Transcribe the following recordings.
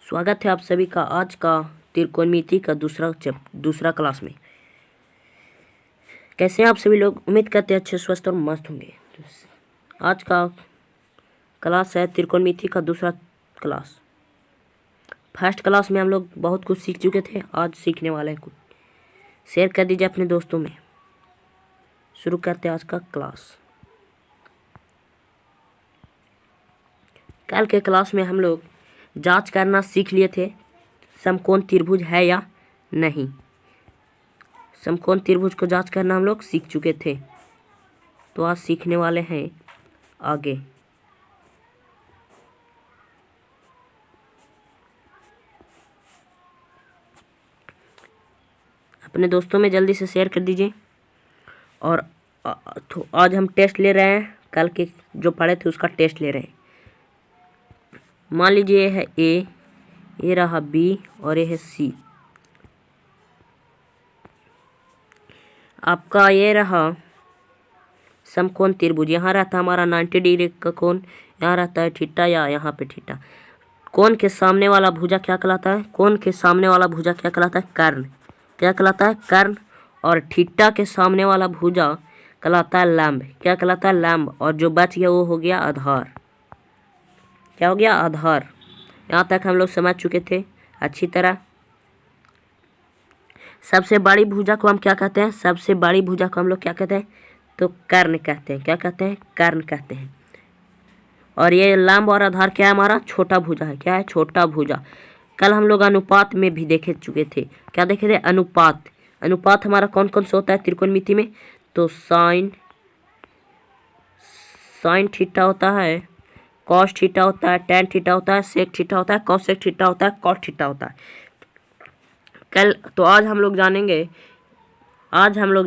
स्वागत है आप सभी का आज का त्रिकोणमिति का दूसरा क्लास में। कैसे हैं आप सभी लोग? उम्मीद करते हैं अच्छे स्वस्थ और मस्त होंगे। आज का क्लास है त्रिकोणमिति का दूसरा क्लास। फर्स्ट क्लास में हम लोग बहुत कुछ सीख चुके थे, आज सीखने वाले हैं कुछ। शेयर कर दीजिए अपने दोस्तों में। शुरू करते हैं आज का क्लास। कल के क्लास में हम लोग जांच करना सीख लिए थे, समकोण त्रिभुज है या नहीं। समकोण त्रिभुज को जांच करना हम लोग सीख चुके थे, तो आज सीखने वाले हैं आगे। अपने दोस्तों में जल्दी से शेयर कर दीजिए। और तो आज हम टेस्ट ले रहे हैं, कल के जो पढ़े थे उसका टेस्ट ले रहे हैं। मान लीजिए ये है ए, ये रहा बी और ये है सी। आपका ये रहा समकोण त्रिभुज। यहाँ रहता है हमारा 90 डिग्री का कोण, यहाँ रहता है थीटा या यहाँ पे थीटा। कोण के सामने वाला भुजा क्या कहलाता है? कोण के सामने वाला भुजा क्या कहलाता है? कर्ण। क्या कहलाता है? कर्ण। और थीटा के सामने वाला भुजा कहलाता है लंब। क्या कहलाता है? लंब। और जो बच गया वो हो गया आधार। क्या हो गया? आधार। यहाँ तक हम लोग समझ चुके थे अच्छी तरह। सबसे बड़ी भुजा को हम क्या कहते हैं? सबसे बड़ी भुजा को हम लोग क्या कहते हैं? तो कर्ण कहते हैं। क्या कहते हैं? कर्ण कहते हैं। और ये लंब और आधार क्या है? हमारा छोटा भुजा है। क्या है? छोटा भुजा। कल हम लोग अनुपात में भी देखे चुके थे। क्या देखे थे? अनुपात। अनुपात हमारा कौन कौन सा होता है त्रिकोणमिति में? तो साइन थीटा होता है, कॉस थीटा होता है, टेन थीटा होता है, सेक थीटा होता है, कॉसेक थीटा होता है, कॉट थीटा होता है। कल तो आज हम लोग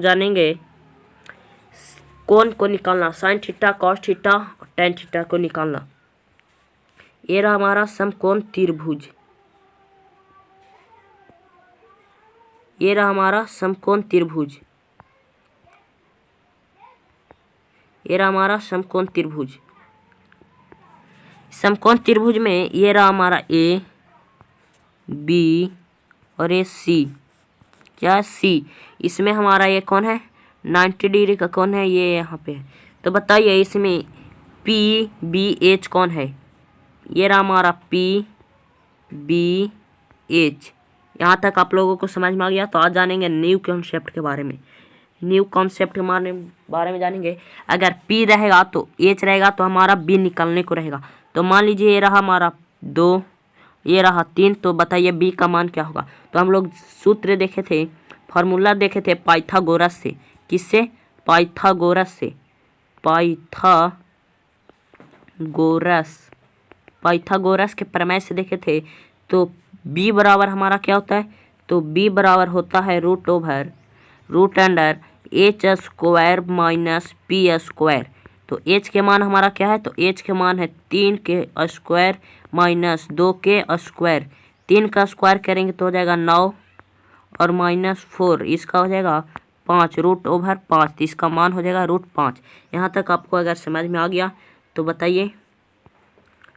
जानेंगे कोण को निकालना, साइन थीटा, कॉस थीटा और टेन थीटा को निकालना। ये रहा हमारा समकोण त्रिभुज। ये रहा हमारा समकोण त्रिभुज। ये रहा हमारा समकोण त्रिभुज। समकोण त्रिभुज में ये रहा हमारा ए, बी और ये सी। क्या है? सी। इसमें हमारा ये कौन है? 90 डिग्री का कौन है? ये यहाँ पे है। तो बताइए इसमें पी बी एच कौन है? ये रहा हमारा पी बी एच। यहाँ तक आप लोगों को समझ में आ गया। तो आज जानेंगे न्यू कॉन्सेप्ट के बारे में। न्यू कॉन्सेप्ट के बारे में जानेंगे। अगर पी रहेगा तो एच रहेगा, तो हमारा बी निकालने को रहेगा। तो मान लीजिए ये रहा हमारा 2, ये रहा 3। तो बताइए बी का मान क्या होगा? तो हम लोग सूत्र देखे थे, फार्मूला देखे थे पाइथागोरस से। किससे? पाइथागोरस से। पाइथागोरस के प्रमेय से देखे थे। तो b बराबर हमारा क्या होता है? तो b बराबर होता है root under H square minus P square. तो h के मान हमारा क्या है? तो h के मान है 3 के स्क्वायर माइनस 2 के स्क्वायर। 3 का स्क्वायर करेंगे तो हो जाएगा 9 और माइनस 4 इसका हो जाएगा 5 √5। तो इसका मान हो जाएगा √5। यहाँ तक आपको अगर समझ में आ गया तो बताइए।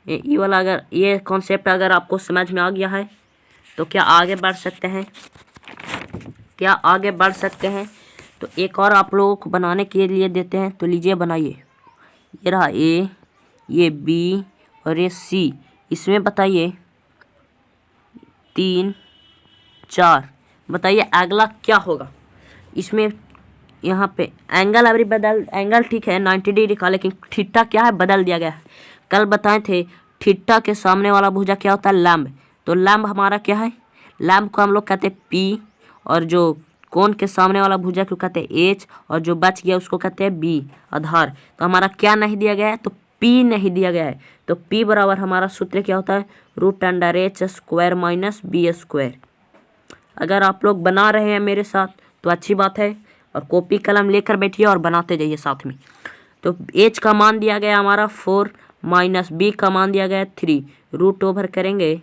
ये वाला अगर ये कॉन्सेप्ट अगर आपको समझ में आ गया है तो क्या आगे बढ़ सकते हैं? तो एक और आप लोगों को बनाने के लिए देते हैं, तो लीजिए बनाइए। ये रहा ए, ये बी और ये सी। इसमें बताइए 3 4। बताइए अगला क्या होगा इसमें? यहाँ पे एंगल अभी एंगल ठीक है 90 डिग्री का, लेकिन थीटा क्या है? बदल दिया गया है। कल बताए थे थीटा के सामने वाला भुजा क्या होता है? लंब। तो लंब हमारा क्या है? लंब को हम लोग कहते हैं पी, और जो कोण के सामने वाला भुजा को कहते हैं एच, और जो बच गया उसको कहते हैं बी, आधार। तो हमारा क्या नहीं दिया गया है? तो पी नहीं दिया गया है। तो पी बराबर हमारा सूत्र क्या होता है? √h square minus B square. अगर आप लोग बना रहे हैं मेरे साथ तो अच्छी बात है, और कॉपी कलम लेकर बैठिए और बनाते जाइए साथ में। तो h का मान दिया गया हमारा 4 माइनस b का मान दिया गया 3। √ओवर करेंगे,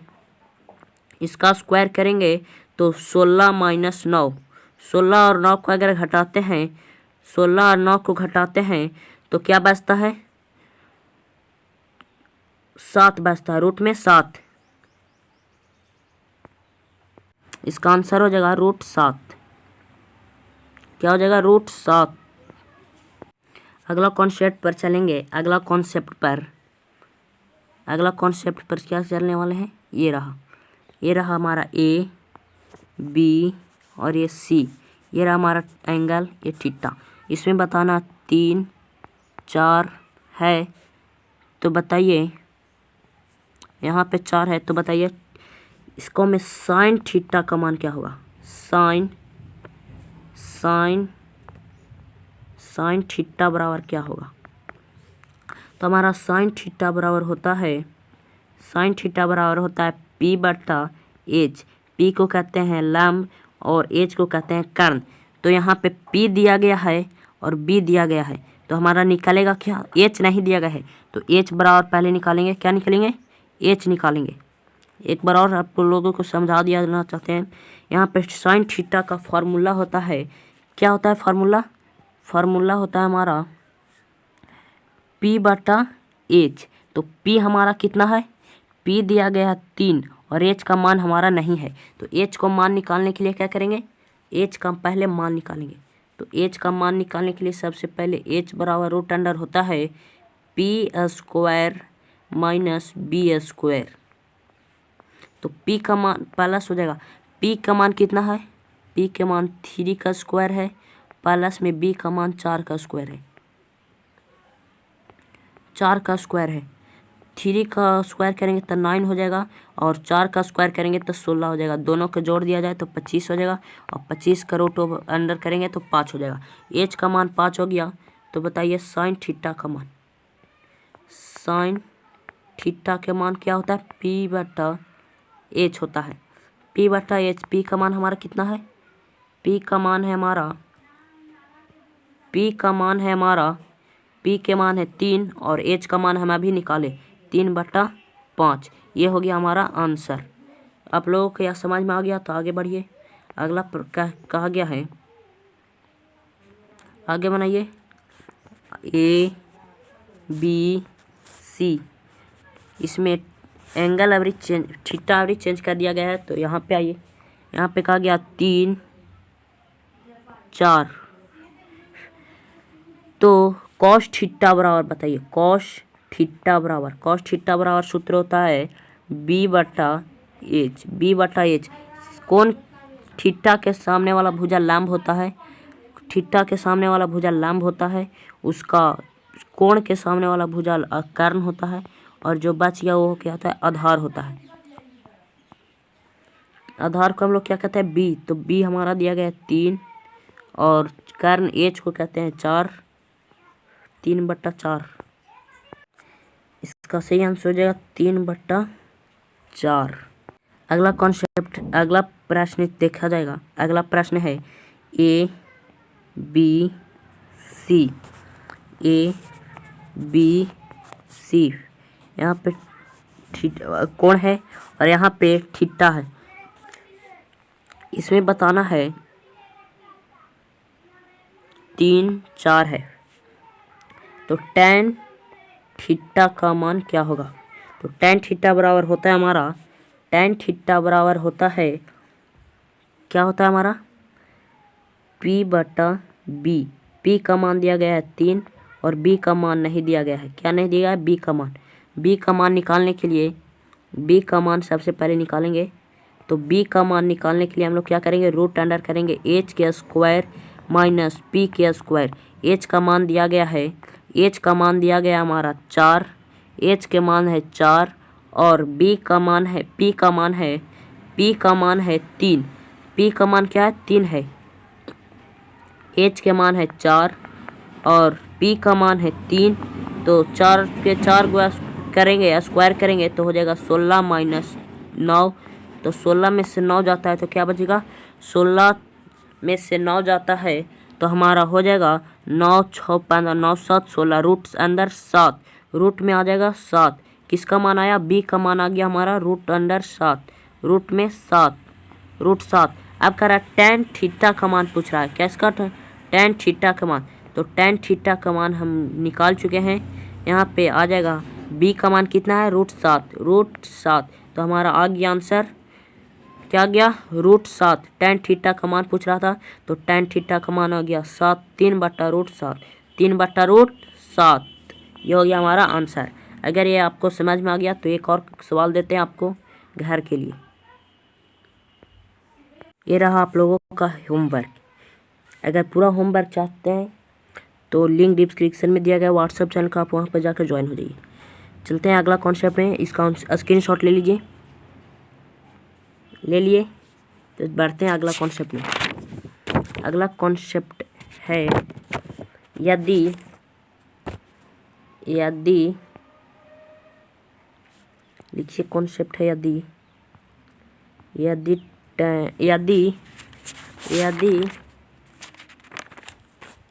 इसका स्क्वायर करेंगे तो 16 माइनस 9। 16 और 9 को अगर घटाते हैं, 16 और 9 को घटाते हैं तो क्या बचता है? 7 बचता है। रूट में 7। इसका आंसर हो जाएगा √7। क्या हो जाएगा? √7। अगला कॉन्सेप्ट पर चलेंगे। अगला कॉन्सेप्ट पर क्या चलने वाले हैं? ये रहा हमारा ए, बी और ये सी। ये रहा हमारा एंगल, ये थीटा। इसमें बताना 3, 4 है तो बताइए, यहाँ पे 4 है तो बताइए इसको में साइन थीटा का मान क्या होगा? साइन थीटा बराबर क्या होगा? तो हमारा साइन थीटा बराबर होता है P/H। P को कहते हैं लंब और H को कहते हैं कर्ण। तो यहाँ पे P दिया गया है और B दिया गया है, तो हमारा निकलेगा क्या? H नहीं दिया गया है तो H बराबर पहले निकालेंगे। क्या निकालेंगे? H निकालेंगे। एक बार और आप लोगों को समझा दिया चाहते हैं। यहाँ पे साइन थीटा का फार्मूला होता है, क्या होता है फार्मूला होता है हमारा P/H। तो P हमारा कितना है? P दिया गया है 3 और H का मान हमारा नहीं है, तो H को मान निकालने के लिए क्या करेंगे? H का पहले मान निकालेंगे। तो H का मान निकालने के लिए सबसे पहले H बराबर √अंडर होता है P² माइनस B²। तो P का मान प्लस हो जाएगा। P का मान कितना है? P के मान 3 का स्क्वायर है, प्लस में B का मान 4 का स्क्वायर है। 4 का स्क्वायर है, 3 का स्क्वायर करेंगे तो 9 हो जाएगा और 4 का स्क्वायर करेंगे तो 16 हो जाएगा। दोनों को जोड़ दिया जाए तो 25 हो जाएगा और 25 का रूट अंडर करेंगे तो 5 हो जाएगा। H का मान 5 हो गया तो बताइए साइन थीटा का मान। साइन थीटा के मान क्या होता है? P/H होता है। P/H। P का मान हमारा कितना है? P का मान है हमारा 3 और H का मान हम अभी निकाले 3/5। ये हो गया हमारा आंसर। आप लोगों को यह समझ में आ गया तो आगे बढ़िए। अगला कहा गया है, आगे बनाइए A, B, C। इसमें angle average theta average change कर दिया गया है। तो यहाँ पे आइए, यहाँ पे कहा गया 3, 4। तो कॉस थीटा बराबर बताइए, कॉस थीटा बराबर सूत्र होता है B/H। कौन थीटा के सामने वाला भुजा लंब होता है, उसका कोण के सामने वाला भुजा कर्ण होता है और जो बच गया वो क्या होता है? आधार होता है। आधार को हम लोग क्या कहते हैं? B। तो B हमारा दिया गया है 3 और कर्ण H को कहते हैं 4, 3/4। इसका सही आंसर हो जाएगा 3/4। अगला प्रश्न देखा जाएगा। अगला प्रश्न है A, B, C। यहाँ पे कोण है और यहाँ पे थीटा है। इसमें बताना है 3, 4 है तो tan थीटा का मान क्या होगा? तो tan थीटा बराबर होता है हमारा, क्या होता है हमारा? P/B। P का मान दिया गया है 3 और B का मान नहीं दिया गया है। क्या नहीं दिया है? B का मान। B का मान निकालने के लिए B का मान सबसे पहले निकालेंगे। तो B का मान निकालने के लिए हम लोग क्या करेंगे? रूट अंडर करेंगे H² माइनस P²। H का मान दिया गया हमारा 4। H के मान है 4 और P का मान है 3। P का मान क्या है? 3 है। H के मान है 4 और P का मान है 3। तो 4 के 4 स्क्वायर करेंगे तो हो जाएगा 16 माइनस 9। तो 16 में से 9 जाता है तो क्या बचेगा? 16 में से 9 जाता है तो हमारा हो जाएगा 9, 6, 15, 9, 7, 16। रूट अंदर 7, रूट में आ जाएगा 7। किसका मान आया? B का मान आ गया हमारा √7, रूट में 7, √7। अब कह रहा है tan थीटा का मान पूछ रहा है। क्या इसका? tan थीटा का मान। तो tan थीटा का मान हम निकाल चुके हैं। यहाँ पे आ जाएगा B का मान कितना है? √7। तो हमारा आ गया आंसर क्या गया √7। टेन थीटा का मान पूछ रहा था तो टेन थीटा का मान आ गया 7, 3/√7, 3/√7। ये हो गया हमारा आंसर। अगर ये आपको समझ में आ गया तो एक और सवाल देते हैं आपको घर के लिए। ये रहा आप लोगों का होमवर्क। अगर पूरा होमवर्क चाहते हैं तो लिंक डिस्क्रिप्शन में दिया गया व्हाट्सएप चैनल का, आप वहाँ पर जाकर ज्वाइन हो जाइए। चलते हैं अगला कॉन्सेप्ट में। इसका स्क्रीनशॉट ले लीजिए। ले लिए तो बढ़ते हैं अगला कॉन्सेप्ट में। अगला कॉन्सेप्ट है यदि लिखिए कॉन्सेप्ट है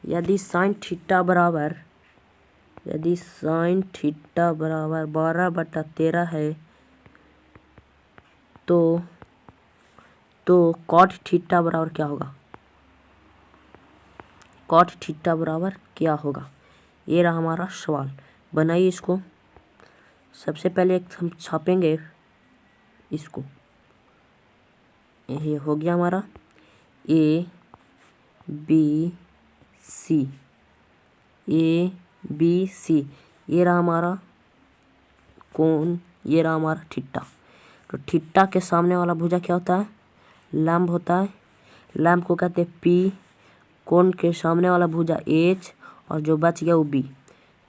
यदि साइन थीटा बराबर 12/13 है तो कॉट थीटा बराबर क्या होगा? कॉट थीटा बराबर क्या होगा? ये रहा हमारा सवाल। बनाइए इसको। सबसे पहले एक हम छापेंगे इसको। ये हो गया हमारा ABC। ये रहा हमारा कोण, ये रहा हमारा थीटा। तो थीटा के सामने वाला भुजा क्या होता है? लंब होता है। लंब को कहते हैं P। कोण के सामने वाला भुजा H और जो बच गया वो B।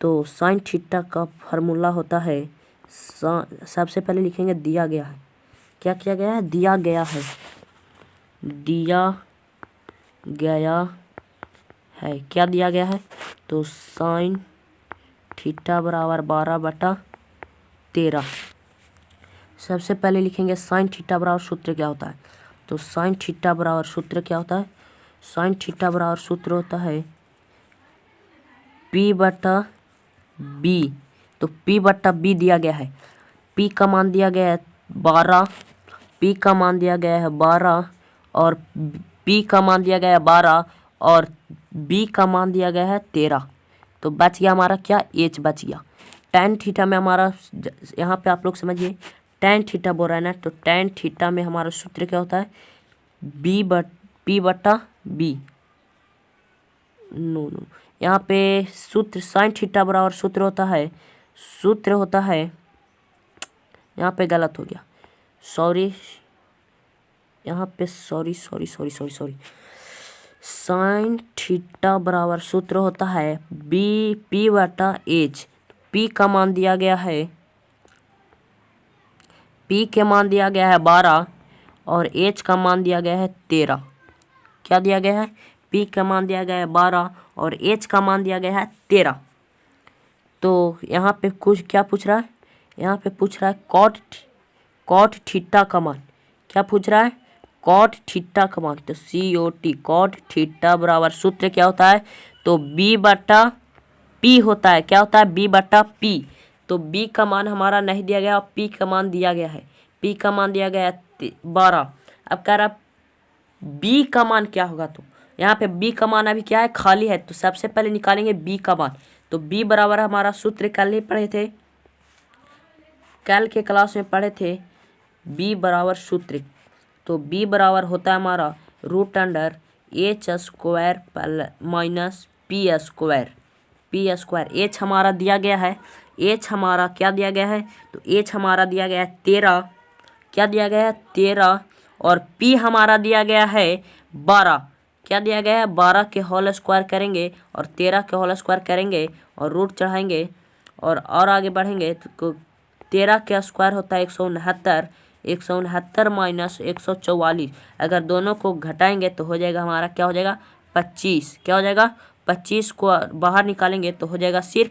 तो साइन थीटा का फार्मूला होता है, सबसे पहले लिखेंगे दिया गया है। क्या किया गया है? दिया गया है। क्या दिया गया है? तो साइन थीटा बराबर 12/13। सबसे पहले लिखेंगे साइन थीटा बराबर सूत्र क्या होता है? तो साइन थीटा बराबर सूत्र क्या होता है? साइन थीटा बराबर सूत्र होता है P/B। तो P/B दिया गया है। P का मान दिया गया है 12, P का मान दिया गया है 12 और P का मान दिया गया है 12 और B का मान दिया गया है 13। तो बच गया हमारा क्या? H बच गया। टेन थीटा में हमारा, यहाँ पे आप लोग समझिए, टेन थीटा बोल रहा है ना, तो टेन थीटा में हमारा सूत्र क्या होता है? P/B। नो, यहाँ पे सूत्र साइन थीटा बराबर सूत्र होता है, यहाँ पे गलत हो गया, सॉरी, यहाँ पे सॉरी। साइन थीटा बराबर सूत्र होता है P/H। P का मान दिया गया है, P के मान दिया गया है 12 और H का मान दिया गया है 13। क्या दिया गया है? P का मान दिया गया है 12 और H का मान दिया गया है 13। तो यहाँ पे कुछ क्या पूछ रहा है? यहाँ पे पूछ रहा है कॉट थीटा का मान। क्या पूछ रहा है? कॉट थीटा का मान। तो COT, कॉट थीटा बराबर सूत्र क्या होता है? तो B/P होता है। क्या होता है? B/P। तो B का मान हमारा नहीं दिया गया, P का मान दिया गया है। P का मान दिया गया है 12। अब कह रहा B का मान क्या होगा? तो यहाँ पे B का मान अभी क्या है? खाली है। तो सबसे पहले निकालेंगे B का मान। तो B बराबर हमारा सूत्र कल ही पढ़े थे, कल के क्लास में पढ़े थे। B बराबर सूत्र, तो B बराबर होता है हमारा √H² -P²। H हमारा दिया गया है। H हमारा क्या दिया गया है? तो H हमारा दिया गया है 13। क्या दिया गया है? 13। और P हमारा दिया गया है 12। क्या दिया गया है? 12 के होल स्क्वायर करेंगे और 13 के होल स्क्वायर करेंगे और रूट चढ़ाएंगे और आगे बढ़ेंगे तो 13 का स्क्वायर होता है 169। 169 माइनस 144, अगर दोनों को घटाएंगे तो हो जाएगा हमारा, क्या हो जाएगा? 25। क्या हो जाएगा? 25 को बाहर निकालेंगे तो हो जाएगा सिर्फ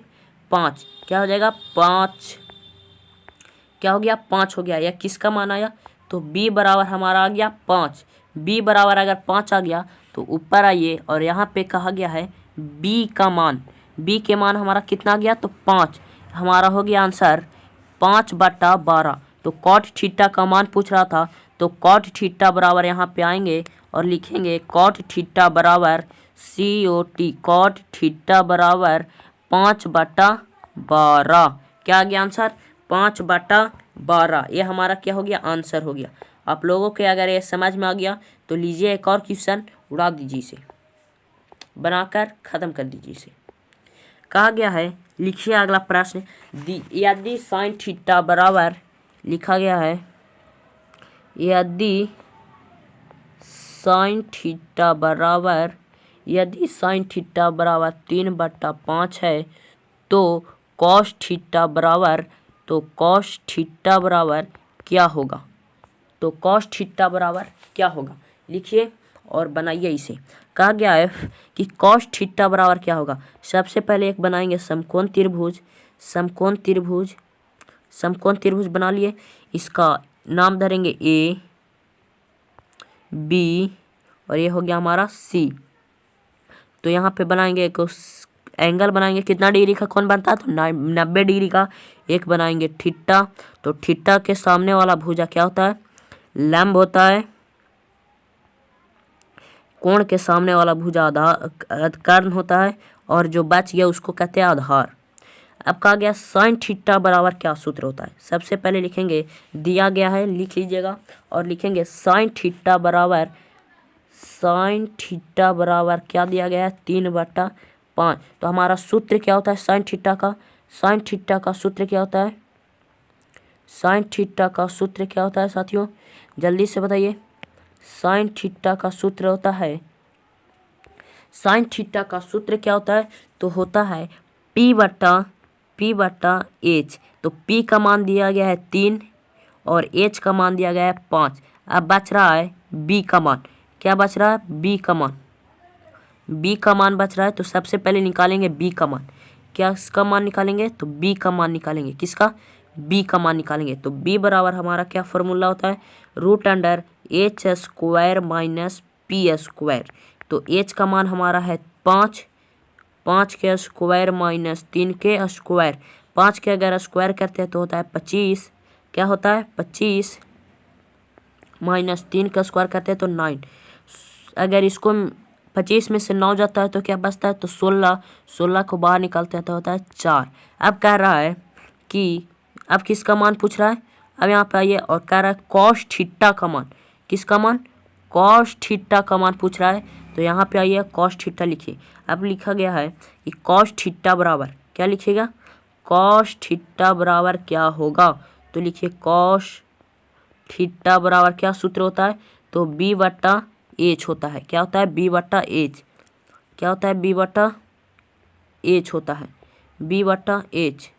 5। क्या हो जाएगा? 5। क्या हो गया? 5 हो गया। यह किसका मान आया? तो B बराबर हमारा आ गया 5। B बराबर अगर 5 आ गया तो ऊपर आइए और यहाँ पे कहा गया है B का मान। B के मान हमारा कितना आ गया? तो 5। हमारा हो गया आंसर 5/12। तो कॉट थीटा का मान पूछ रहा था, तो कॉट थीटा बराबर यहाँ पे आएंगे और लिखेंगे कॉट थीटा बराबर COT। कॉट थीटा बराबर 5/12। क्या आ गया आंसर? 5/12। ये हमारा क्या हो गया? आंसर हो गया। आप लोगों के अगर ये समझ में आ गया तो लीजिए एक और क्वेश्चन उड़ा दीजिए, इसे बनाकर ख़त्म कर दीजिए। इसे कहा गया है, लिखिए अगला प्रश्न, यदि साइन थीटा बराबर लिखा गया है, यदि साइन थीटा बराबर 3/5 है तो कॉस थीटा बराबर क्या होगा? तो कॉस थीटा बराबर क्या होगा, लिखिए और बनाइए इसे। कहा गया है कि कॉस थीटा बराबर क्या होगा। सबसे पहले एक बनाएंगे समकोण त्रिभुज बना लिए, इसका नाम धरेंगे ए बी और ये हो गया हमारा सी। तो यहाँ पे बनाएंगे एक एंगल बनाएंगे, कितना डिग्री का कौन बनता है, तो 90 डिग्री का एक बनाएंगे थीटा। तो थीटा के सामने वाला भुजा क्या होता है, लंब होता है। कोण के सामने वाला भुजा आधार कर्ण होता है और जो बच गया उसको कहते हैं आधार। अब कहा गया साइन थीटा बराबर क्या सूत्र होता है। सबसे पहले लिखेंगे, दिया गया है लिख लीजिएगा और लिखेंगे साइन थीटा बराबर क्या दिया गया है, 3/5। तो हमारा सूत्र क्या होता है साइन थीटा का, सूत्र क्या होता है, साथियों जल्दी से बताइए। साइन थीटा का सूत्र क्या होता है, तो होता है P/H। तो P का मान दिया गया है 3 और H का मान दिया गया है 5। अब बच रहा है B का मान, क्या बच रहा है, B का मान बच रहा है। तो सबसे पहले निकालेंगे B का मान, क्या इसका मान निकालेंगे, तो B का मान निकालेंगे, किसका, B का मान निकालेंगे। तो B बराबर हमारा क्या फॉर्मूला होता है, √H² - P²। तो H का मान हमारा है 5 के स्क्वायर माइनस 3 के स्क्वायर। 5 के अगर स्क्वायर करते हैं तो होता है 25, क्या होता है 25 माइनस 3 का स्क्वायर करते हैं तो 9। अगर इसको 25 में से 9 जाता है तो क्या बचता है, तो 16 को बाहर निकालते हैं तो होता है 4। अब कह रहा है कि अब किसका मान पूछ रहा है, अब यहाँ पे आइए और कह रहा है कॉस थीटा का मान, किसका मान, कॉस थीटा का मान पूछ रहा है। तो यहाँ पे आइए कॉस थीटा लिखिए। अब लिखा गया है कि कॉस थीटा बराबर क्या लिखिएगा, कॉस थीटा बराबर क्या होगा, तो लिखिए कॉस थीटा बराबर क्या सूत्र होता है, तो B/H होता है। क्या होता है, B/H, क्या होता है, B/H होता है, B/H।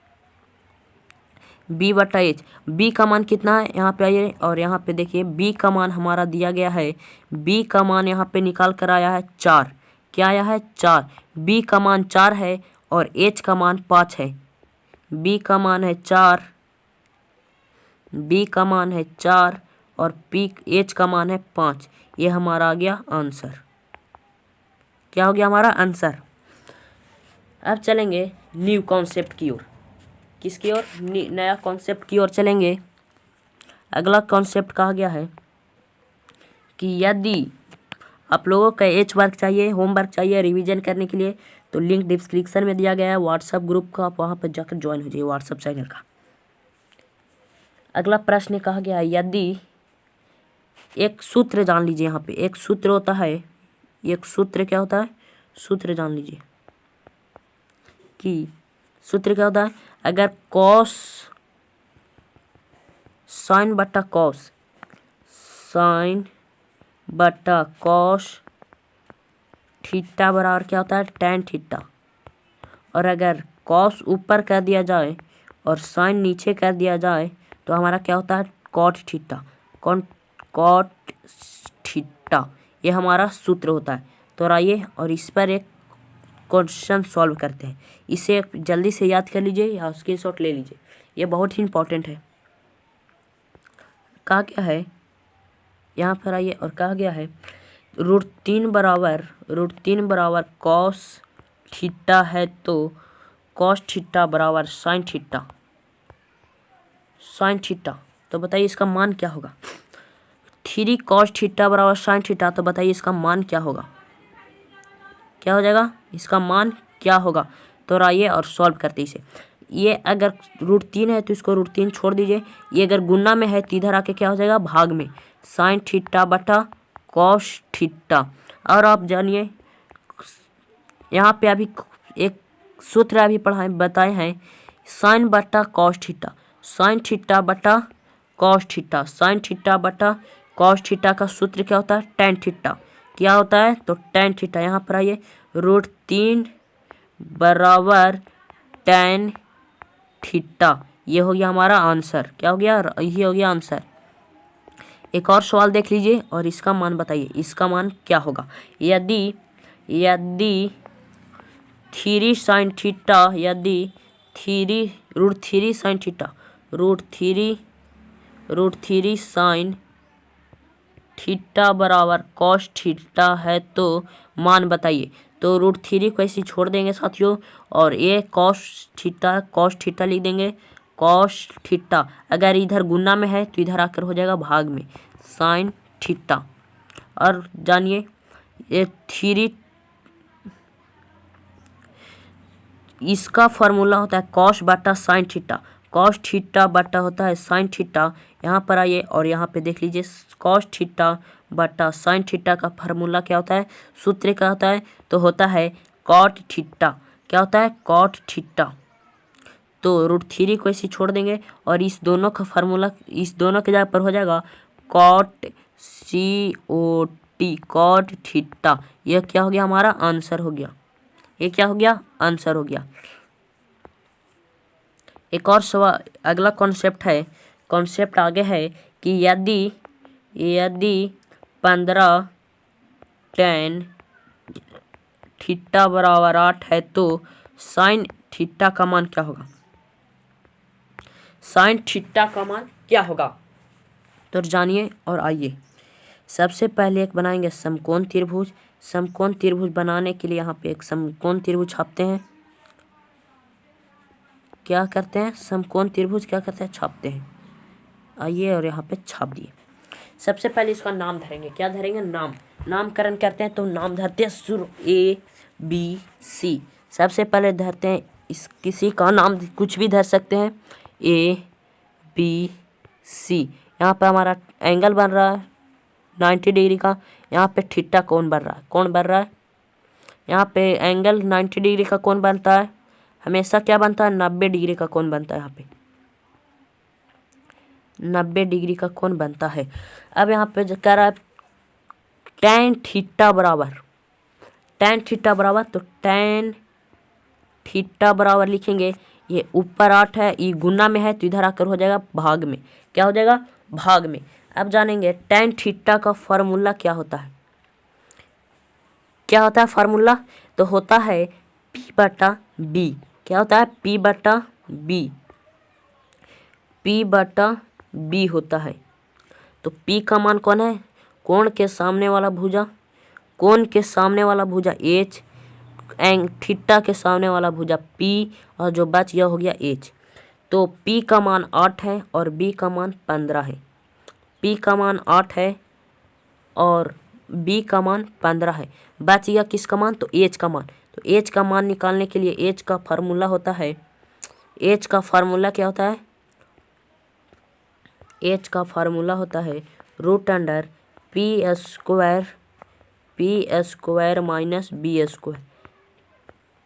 B का मान कितना है, यहाँ पे आइए और यहाँ पे देखिए B का मान हमारा दिया गया है, B का मान यहाँ पे निकाल कर आया है 4। क्या आया है, 4। B का मान 4 है और H का मान 5 है। B का मान है 4 और H का मान है 5। ये हमारा आ गया आंसर। क्या हो गया हमारा आंसर। अब चलेंगे न्यू कॉन्सेप्ट की ओर, किसकी ओर, नया कॉन्सेप्ट की ओर चलेंगे। अगला कॉन्सेप्ट कहा गया है कि यदि आप लोगों का एच वर्क चाहिए, होमवर्क चाहिए रिवीजन करने के लिए, तो लिंक डिस्क्रिप्शन में दिया गया है व्हाट्सएप ग्रुप का, आप वहाँ पर जाकर ज्वाइन हो जाइए व्हाट्सएप चैनल का। अगला प्रश्न कहा गया है, यदि एक सूत्र जान लीजिए, यहाँ पे एक सूत्र होता है, एक सूत्र क्या होता है, सूत्र जान लीजिए कि सूत्र क्या होता है। अगर कॉस साइन बटा कॉस थीटा बराबर क्या होता है, tan थीटा। और अगर कॉस ऊपर कर दिया जाए और साइन नीचे कर दिया जाए तो हमारा क्या होता है, कॉट थीटा। ये हमारा सूत्र होता है। तो आइए और इस पर एक क्वेश्चन सॉल्व करते हैं। इसे जल्दी से याद कर लीजिए या स्क्रीनशॉट ले लीजिए, ये बहुत ही इंपॉर्टेंट है। कहा गया है, यहाँ पर आइए और कहा गया है √3 बराबर कॉस थीटा है तो कॉस थीटा बराबर साइन थीटा। तो बताइए इसका मान क्या होगा। 3 कॉस थीटा बराबर साइन थीटा, तो बताइए इसका मान क्या होगा, क्या हो जाएगा, इसका मान क्या होगा। तो आइए और सॉल्व करते इसे। ये अगर √3 है तो इसको √3 छोड़ दीजिए। ये अगर गुना में है तो इधर आके क्या हो जाएगा, भाग में, साइन थीटा बटा कॉस थीटा। और आप जानिए यहाँ पे अभी एक सूत्र अभी बताए हैं, साइन बटा कॉस थीटा, साइन थीटा बटा कॉस थीटा, साइन थीटा बटा कॉस थीटा का सूत्र क्या होता है, टेन थीटा। क्या होता है, तो टेन थीटा। यहाँ पर आइए, √3 बराबर टेन थीटा। ये हो गया हमारा आंसर। क्या हो गया, ये हो गया आंसर। एक और सवाल देख लीजिए और इसका मान बताइए, इसका मान क्या होगा। यदि यदि 3 साइन थीटा, यदि √3 साइन थीटा, √3 साइन थीटा बराबर कॉस थीटा है तो मान बताइए। तो √3 को ऐसे छोड़ देंगे साथियों, और ये कॉस थीटा लिख देंगे, कॉस थीटा। अगर इधर गुना में है तो इधर आकर हो जाएगा भाग में, साइन थीटा। और जानिए ये 3, इसका फॉर्मूला होता है कॉस बटा साइन थीटा, कॉस थीटा बटा होता है साइन थीटा। यहाँ पर आइए और यहाँ पे देख लीजिए, कॉस थीटा बटा साइन थीटा का फार्मूला क्या होता है, सूत्र क्या होता है, तो होता है कॉट थीटा। क्या होता है, कॉट थीटा। तो √3 को ऐसे छोड़ देंगे और इस दोनों का फार्मूला इस दोनों के जगह पर हो जाएगा कॉट COT, कॉट थीटा। यह क्या हो गया, हमारा आंसर हो गया। ये क्या हो गया, आंसर हो गया। एक और सवाल, अगला कॉन्सेप्ट है, कॉन्सेप्ट आगे है कि यदि 15 tan थीटा बराबर 8 है तो साइन थीटा का मान क्या होगा, साइन थीटा का मान क्या होगा। तो जानिए और आइए, सबसे पहले एक बनाएंगे समकोण त्रिभुज। समकोण त्रिभुज बनाने के लिए यहाँ पे एक समकोण त्रिभुज छापते हैं। क्या करते हैं, समकोण त्रिभुज क्या करते हैं, छापते हैं। आइए और यहाँ पे छाप दिए। सबसे पहले इसका नाम धरेंगे, क्या धरेंगे, नामकरण करते हैं। तो नाम धरते हैं शुरू ABC। सबसे पहले धरते हैं इस, किसी का नाम कुछ भी धर सकते हैं, ABC। यहाँ पे हमारा एंगल बन रहा है 90 डिग्री का। यहाँ पे थीटा कौन बन रहा है, कौन बन रहा है, यहाँ पे एंगल 90 डिग्री का कौन बनता है, हमेशा क्या बनता है, 90 डिग्री का कौन बनता है। यहाँ पे 90 डिग्री का कौन बनता है। अब यहाँ पे जो कह रहा है tan थीटा बराबर, तो tan थीटा बराबर लिखेंगे, ये ऊपर 8 है, ये गुना में है तो इधर आकर हो जाएगा भाग में। क्या हो जाएगा, भाग में। अब जानेंगे tan थीटा का फॉर्मूला क्या होता है, क्या होता है फार्मूला, तो होता है P बटा B। क्या होता है, P बटा B होता है। तो P का मान कौन है, कोण के सामने वाला भुजा, कोण के सामने वाला भुजा H, थीटा के सामने वाला भुजा P, और जो बच गया हो गया H। तो P का मान 8 है और B का मान 15 है। P का मान 8 है और B का मान 15 है। बच गया किसका मान, तो H का मान। तो H का मान निकालने के लिए H का फार्मूला होता है, H का फार्मूला क्या होता है, H का फार्मूला होता है √P² minus B²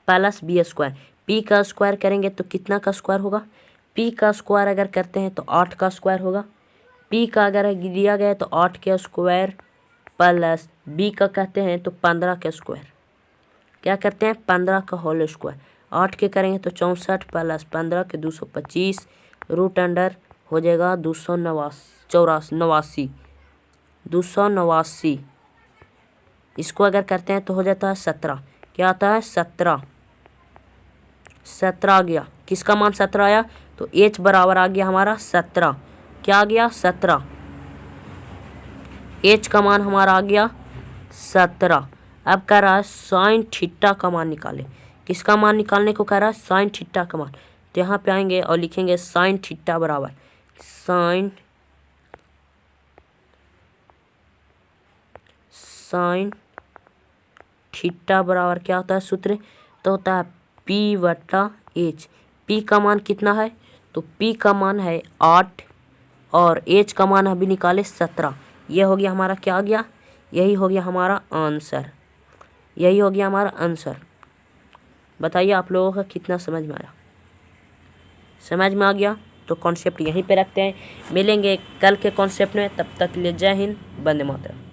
plus B²। P का स्क्वायर करेंगे तो कितना का स्क्वायर होगा, P का स्क्वायर अगर करते हैं तो 8 का स्क्वायर होगा। P का अगर दिया गया तो 8 का स्क्वायर प्लस B का कहते हैं तो 15 का स्क्वायर। क्या करते हैं, 15 का होल स्क्वायर। 8 के करेंगे तो 64 प्लस 15 के 225, √ हो जाएगा 289। इसको अगर करते हैं तो हो जाता है 17। क्या आता है, 17 आ गया। किसका मान 17 आया, तो H बराबर आ गया हमारा 17। क्या आ गया, 17। H का मान हमारा आ गया 17। अब कह रहा है साइन थीटा का मान निकाले। किसका मान निकालने को कह रहा है, साइन थीटा का मान। तो यहाँ पे आएंगे और लिखेंगे साइन थीटा बराबर साइन थीटा बराबर क्या होता है सूत्र, तो होता है P/H। पी का मान कितना है, तो पी का मान है 8 और एच का मान अभी निकाले 17। ये हो गया हमारा क्या आ गया, यही हो गया हमारा आंसर, यही हो गया हमारा आंसर। बताइए आप लोगों का कितना समझ में आया। समझ में आ गया तो कॉन्सेप्ट यहीं पे रखते हैं, मिलेंगे कल के कॉन्सेप्ट में। तब तक के लिए जय हिंद, वंदे मातरम।